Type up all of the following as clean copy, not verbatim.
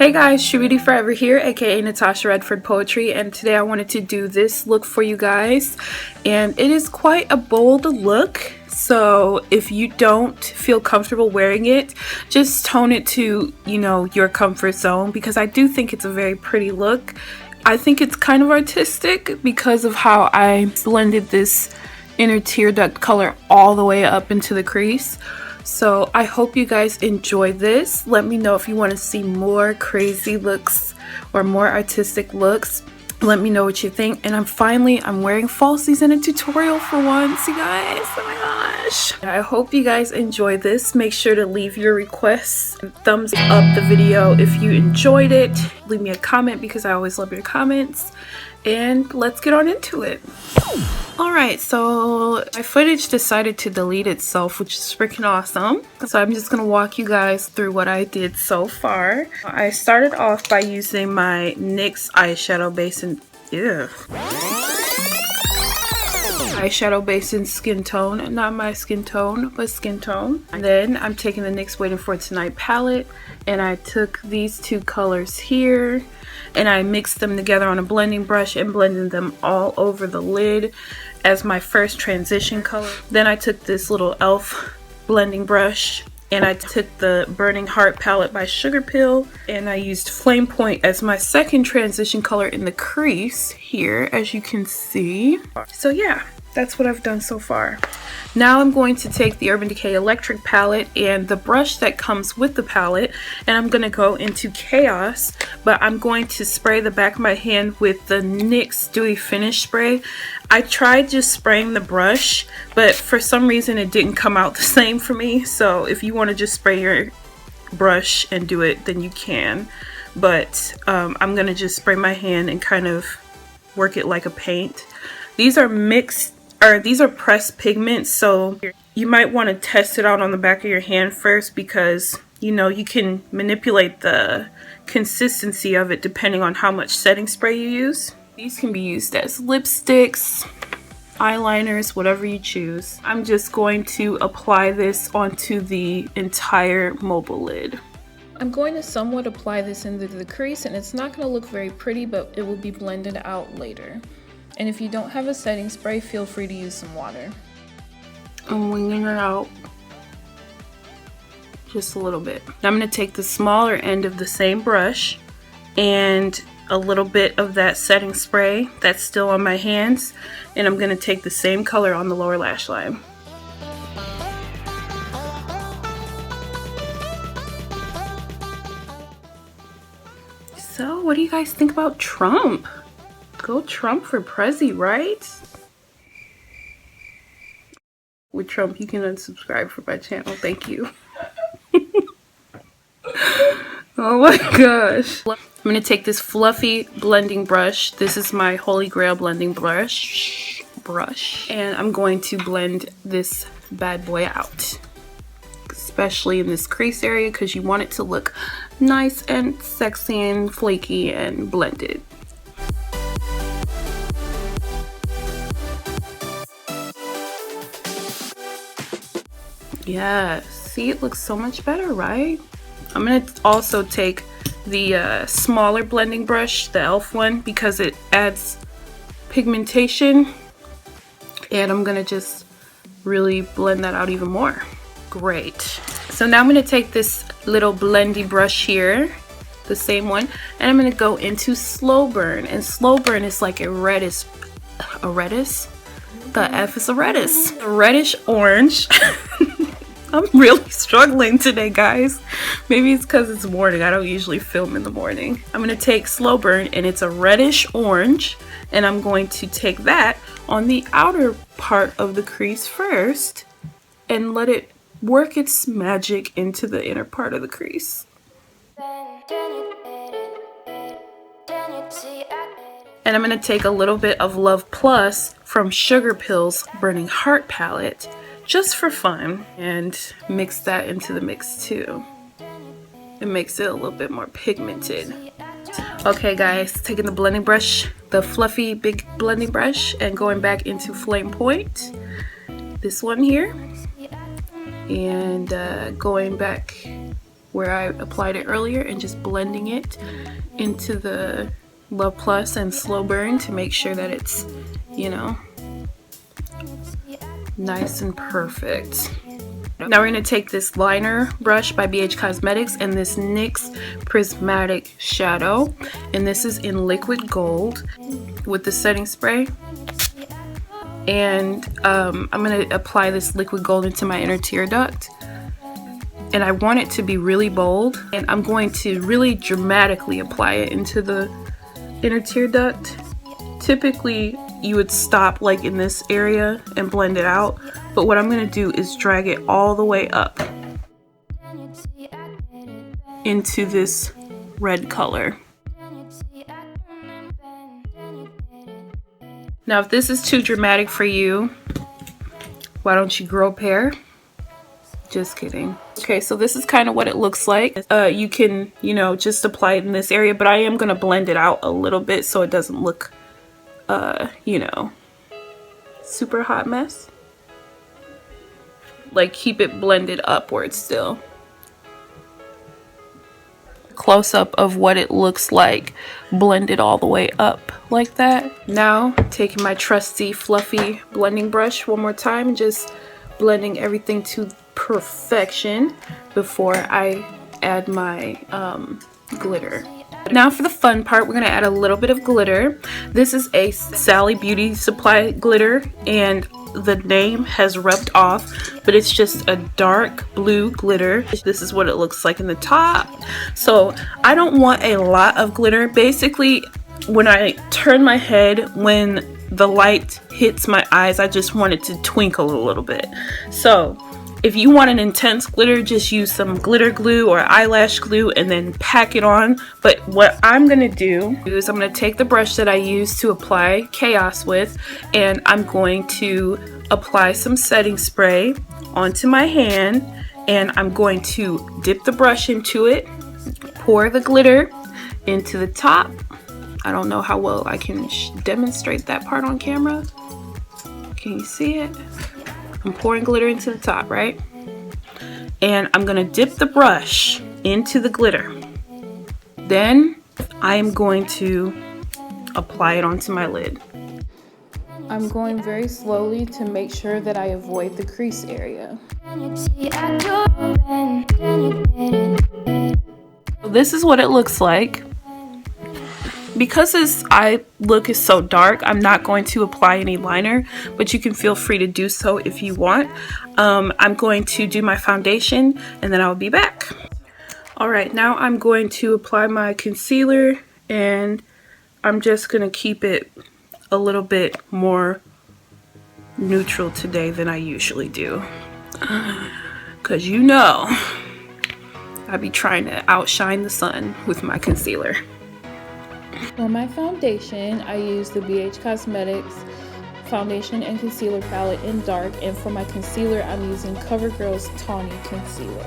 Hey guys, True Beauty Forever here, aka Natasha Redford Poetry, and today I wanted to do this look for you guys. And it is quite a bold look, so if you don't feel comfortable wearing it, just tone it to, your comfort zone, because I do think it's a very pretty look. I think it's kind of artistic because of how I blended this inner tear duct color all the way up into the crease. So I hope you guys enjoy this. Let me know if you want to see more crazy looks or more artistic looks. Let me know what you think. And I'm wearing falsies in a tutorial for once, you guys. Oh my gosh. I hope you guys enjoy this. Make sure to leave your requests and thumbs up the video if you enjoyed it. Leave me a comment because I always love your comments. And let's get on into it. Alright, so my footage decided to delete itself, which is freaking awesome. So I'm just going to walk you guys through what I did so far. I started off by using my NYX eyeshadow base in eyeshadow base in Skin Tone. Not my skin tone, but Skin Tone. And then I'm taking the NYX Waiting for Tonight palette, and I took these two colors here and I mixed them together on a blending brush and blended them all over the lid as my first transition color. Then I took this little e.l.f. blending brush and I took the Burning Heart palette by Sugar Pill, and I used Flame Point as my second transition color in the crease here, as you can see. So yeah, that's what I've done so far. Now I'm going to take the Urban Decay Electric palette and the brush that comes with the palette, and I'm going to go into Chaos, but I'm going to spray the back of my hand with the NYX Dewy Finish Spray. I tried just spraying the brush, but for some reason it didn't come out the same for me. So if you want to just spray your brush and do it, then you can. But I'm going to just spray my hand and kind of work it like a paint. These are pressed pigments, so you might want to test it out on the back of your hand first, because you can manipulate the consistency of it depending on how much setting spray you use. These can be used as lipsticks, eyeliners, whatever you choose. I'm just going to apply this onto the entire mobile lid. I'm going to somewhat apply this into the crease, and it's not going to look very pretty, but it will be blended out later. And if you don't have a setting spray, feel free to use some water. I'm winging it out just a little bit. Now I'm going to take the smaller end of the same brush and a little bit of that setting spray that's still on my hands, and I'm going to take the same color on the lower lash line. So what do you guys think about Trump? Go Trump for Prezi, right? With Trump, you can unsubscribe from my channel. Thank you. Oh my gosh. I'm going to take this fluffy blending brush. This is my Holy Grail blending brush. And I'm going to blend this bad boy out. Especially in this crease area, because you want it to look nice and sexy and flaky and blended. Yeah, see, it looks so much better, right? I'm going to also take the smaller blending brush, the e.l.f. one, because it adds pigmentation, and I'm going to just really blend that out even more. Great. So now I'm going to take this little blendy brush here, the same one, and I'm going to go into Slow Burn. And Slow Burn is like a reddish, the F is a reddish orange. I'm really struggling today, guys. Maybe it's because it's morning. I don't usually film in the morning. I'm going to take Slow Burn, and it's a reddish orange, and I'm going to take that on the outer part of the crease first and let it work its magic into the inner part of the crease. And I'm going to take a little bit of Love Plus from Sugar Pill's Burning Heart palette, just for fun, and mix that into the mix too. It makes it a little bit more pigmented. Okay guys, taking the blending brush, the fluffy big blending brush, and going back into Flame Point, this one here, and going back where I applied it earlier and just blending it into the Love Plus and Slow Burn to make sure that it's, you know, nice and perfect. Now we're going to take this liner brush by BH Cosmetics and this NYX Prismatic Shadow, and this is in liquid gold with the setting spray. And I'm going to apply this liquid gold into my inner tear duct. And I want it to be really bold, and I'm going to really dramatically apply it into the inner tear duct. Typically you would stop like in this area and blend it out, but what I'm going to do is drag it all the way up into this red color. Now if this is too dramatic for you, why don't you grow a pair? Just kidding. Okay, so this is kind of what it looks like. You can, you know, just apply it in this area, but I am going to blend it out a little bit so it doesn't look, you know, super hot mess. Like, keep it blended upwards still. Close up of what it looks like blended all the way up like that. Now taking my trusty fluffy blending brush one more time and just blending everything to perfection before I add my glitter. Now for the fun part, we're going to add a little bit of glitter. This is a Sally Beauty Supply glitter, and the name has rubbed off, but it's just a dark blue glitter. This is what it looks like in the top. So I don't want a lot of glitter. Basically, when I turn my head, when the light hits my eyes, I just want it to twinkle a little bit. So if you want an intense glitter, just use some glitter glue or eyelash glue and then pack it on. But what I'm going to do is I'm going to take the brush that I used to apply Chaos with, and I'm going to apply some setting spray onto my hand, and I'm going to dip the brush into it, pour the glitter into the top. I don't know how well I can demonstrate that part on camera. Can you see it? I'm pouring glitter into the top, right? And I'm gonna dip the brush into the glitter. Then I am going to apply it onto my lid. I'm going very slowly to make sure that I avoid the crease area. This is what it looks like. Because this eye look is so dark, I'm not going to apply any liner, but you can feel free to do so if you want. I'm going to do my foundation and then I'll be back. Alright, now I'm going to apply my concealer, and I'm just going to keep it a little bit more neutral today than I usually do. Because you know, I be trying to outshine the sun with my concealer. For my foundation, I use the BH Cosmetics foundation and concealer palette in dark, and for my concealer, I'm using CoverGirl's Tawny Concealer.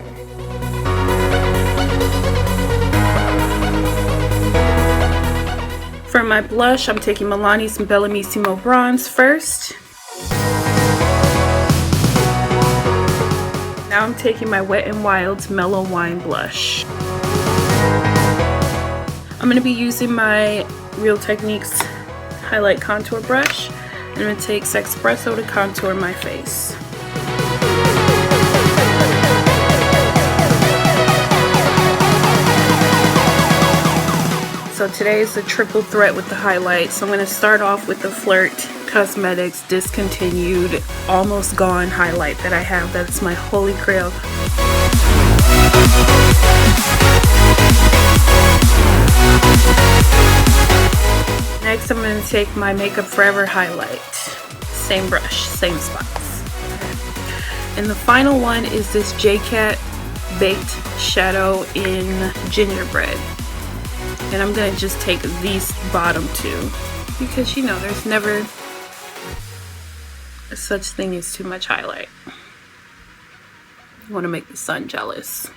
For my blush, I'm taking Milani's Bellamissimo Bronze first. Now I'm taking my Wet n Wild's Mellow Wine Blush. I'm going to be using my Real Techniques highlight contour brush. I'm going to take Sexpresso to contour my face. So today is the triple threat with the highlights. So I'm going to start off with the Flirt Cosmetics Discontinued Almost Gone highlight that I have. That's my holy grail. Next, I'm going to take my Makeup Forever highlight. Same brush, same spots. And the final one is this JCat Baked Shadow in Gingerbread. And I'm going to just take these bottom two, because you know there's never such thing as too much highlight. You want to make the sun jealous.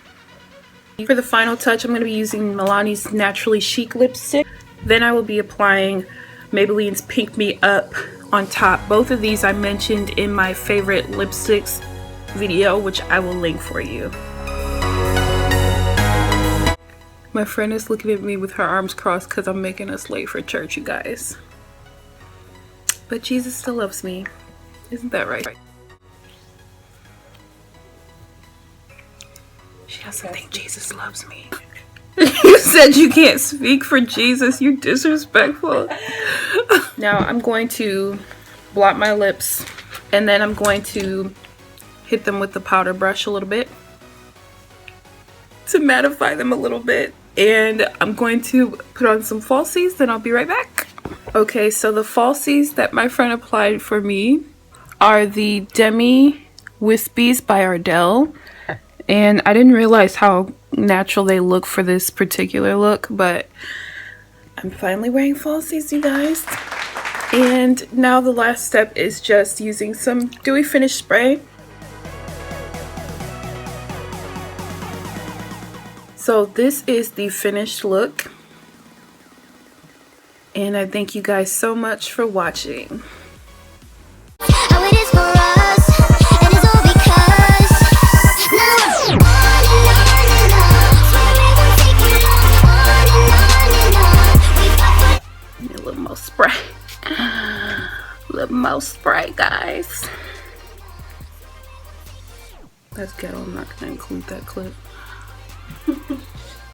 For the final touch, I'm going to be using Milani's Naturally Chic lipstick. Then I will be applying Maybelline's Pink Me Up on top. Both of these I mentioned in my favorite lipsticks video, which I will link for you. My friend is looking at me with her arms crossed because I'm making us late for church, you guys. But Jesus still loves me. Isn't that right? She doesn't think Jesus loves me. You said you can't speak for Jesus. You're disrespectful. Now I'm going to blot my lips, and then I'm going to hit them with the powder brush a little bit to mattify them a little bit. And I'm going to put on some falsies, then I'll be right back. Okay, so the falsies that my friend applied for me are the Demi Wispies by Ardell. And I didn't realize how natural they look for this particular look, but I'm finally wearing falsies, you guys. And now the last step is just using some dewy finish spray. So this is the finished look. And I thank you guys so much for watching. A little more spray. A little more spray, guys. That's ghetto. I'm not gonna include that clip.